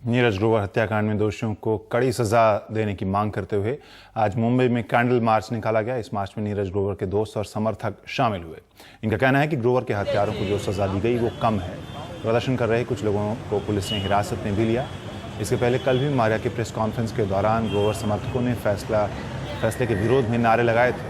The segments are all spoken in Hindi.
नीरज ग्रोवर हत्याकांड में दोषियों को कड़ी सजा देने की मांग करते हुए आज मुंबई में कैंडल मार्च निकाला गया। इस मार्च में नीरज ग्रोवर के दोस्त और समर्थक शामिल हुए। इनका कहना है कि ग्रोवर के हत्यारों को जो सजा दी गई वो कम है। प्रदर्शन कर रहे कुछ लोगों को पुलिस ने हिरासत में भी लिया। इसके पहले कल भी मारिया की प्रेस कॉन्फ्रेंस के दौरान ग्रोवर समर्थकों ने फैसले के विरोध में नारे लगाए थे।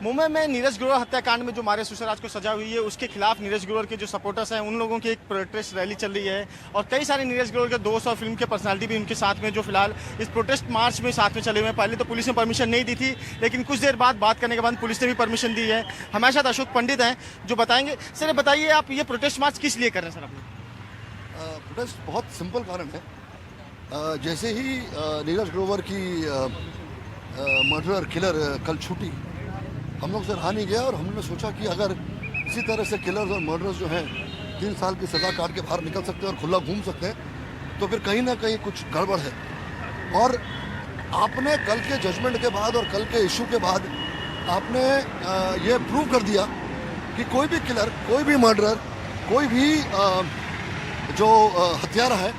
मुंबई में नीरज ग्रोवर हत्याकांड में जो मारिया सुसराज को सजा हुई है उसके खिलाफ नीरज ग्रोवर के जो सपोर्टर्स हैं उन लोगों की एक प्रोटेस्ट रैली चल रही है और कई सारे नीरज ग्रोवर के दोस्त और फिल्म के पर्सनालिटी भी उनके साथ में जो फिलहाल इस प्रोटेस्ट मार्च में साथ में चले हुए हैं। पहले तो पुलिस ने परमिशन नहीं दी थी, लेकिन कुछ देर बाद बात करने के बाद पुलिस ने भी परमिशन दी है। हमारे साथ अशोक पंडित हैं जो बताएंगे। सर बताइए, आप ये प्रोटेस्ट मार्च किस लिए कर रहे हैं? सर अपने प्रोटेस्ट बहुत सिंपल कारण है। जैसे ही नीरज ग्रोवर की मर्डरर किलर कल छूटी, हम लोग से रहा नहीं गया और हमने सोचा कि अगर इसी तरह से किलर्स और मर्डरर्स जो हैं 3 साल की सज़ा काट के बाहर निकल सकते हैं और खुला घूम सकते हैं, तो फिर कहीं ना कहीं कुछ गड़बड़ है। और आपने कल के जजमेंट के बाद और कल के इशू के बाद आपने ये प्रूव कर दिया कि कोई भी किलर, कोई भी मर्डरर, कोई भी जो हत्यारा है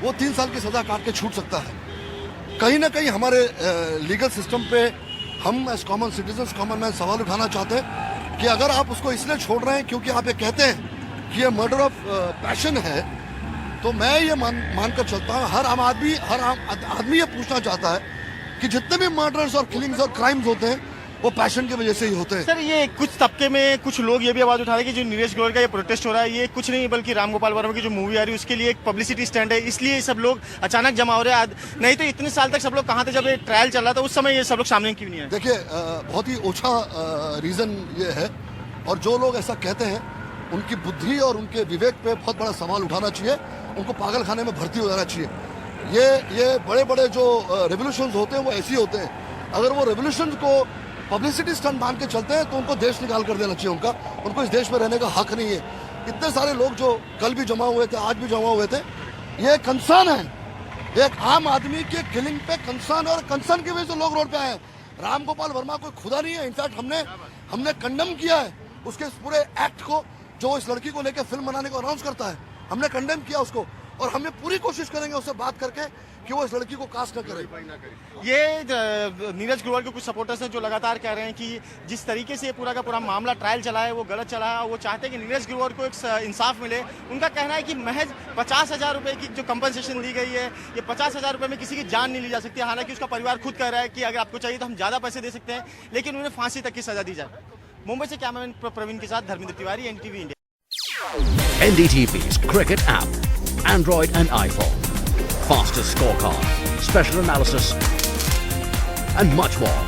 वो 3 साल की सज़ा काट के छूट सकता है। कहीं ना कहीं हमारे लीगल सिस्टम पे हम as common citizens, common man सवाल उठाना चाहते हैं कि अगर आप उसको इसलिए छोड़ रहे हैं क्योंकि आप ये कहते हैं कि ये मर्डर ऑफ पैशन है, तो मैं ये मानकर चलता हूँ हर आम आदमी ये पूछना चाहता है कि जितने भी मर्डर्स और किलिंग्स और क्राइम्स होते हैं वो पैशन की वजह से ही होते हैं। सर ये कुछ तबके में कुछ लोग ये भी आवाज उठा रहे हैं कि जो नीरज ग्रोवर का ये प्रोटेस्ट हो रहा है ये कुछ नहीं बल्कि राम गोपाल वर्मा की जो मूवी आ रही है उसके लिए एक पब्लिसिटी स्टैंड है, इसलिए सब लोग अचानक जमा हो रहे हैं। नहीं तो इतने साल तक सब लोग कहाँ थे जब ये ट्रायल चल रहा था, उस समय ये सब लोग सामने क्यों नहीं है? देखिए, बहुत ही ओछा रीजन ये है और जो लोग ऐसा कहते हैं उनकी बुद्धि और उनके विवेक पे बहुत बड़ा सवाल उठाना चाहिए। उनको पागल खाने में भर्ती हो जाना चाहिए। ये बड़े बड़े जो रेवोल्यूशन होते हैं वो ऐसे ही होते हैं। अगर वो रेवोल्यूशन को पब्लिसिटी स्टंट मान के चलते हैं तो उनको देश निकाल कर देना चाहिए। उनको इस देश में रहने का हक नहीं है। इतने सारे लोग जो कल भी जमा हुए थे, आज भी जमा हुए थे, ये कंसर्न है, एक आम आदमी के किलिंग पे कंसर्न, और कंसर्न की वजह से लोग रोड पे आए हैं। राम गोपाल वर्मा कोई खुदा नहीं है। इनफैक्ट हमने कंडेम किया है उसके इस पूरे एक्ट को, जो इस लड़की को लेकर फिल्म बनाने को अनाउंस करता है। हमने कंडेम किया उसको और हमें पूरी कोशिश करेंगे उससे बात करके कि वो इस लड़की को कास्ट न करे। ये नीरज ग्रोवर के कुछ सपोर्टर्स हैं जो लगातार कह रहे हैं कि जिस तरीके से ये पूरा का पूरा मामला ट्रायल चला है वो गलत चला है। वो चाहते हैं कि नीरज ग्रोवर को एक इंसाफ मिले। उनका कहना है कि महज 50,000 रुपए की जो कंपनसेशन दी गई है, ये 50,000 रुपए में किसी की जान नहीं ली जा सकती। हालांकि उसका परिवार खुद कह रहा है कि अगर आपको चाहिए तो हम ज्यादा पैसे दे सकते हैं, लेकिन उन्हें फांसी तक की सजा दी जाए। मुंबई से कैमरामैन प्रवीण के साथ Dharmendra Tiwari, NDTV India. NDTV's Cricket app, Android and iPhone, fastest scorecard, special analysis and much more.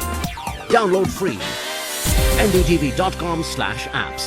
Download free. ndtv.com/apps.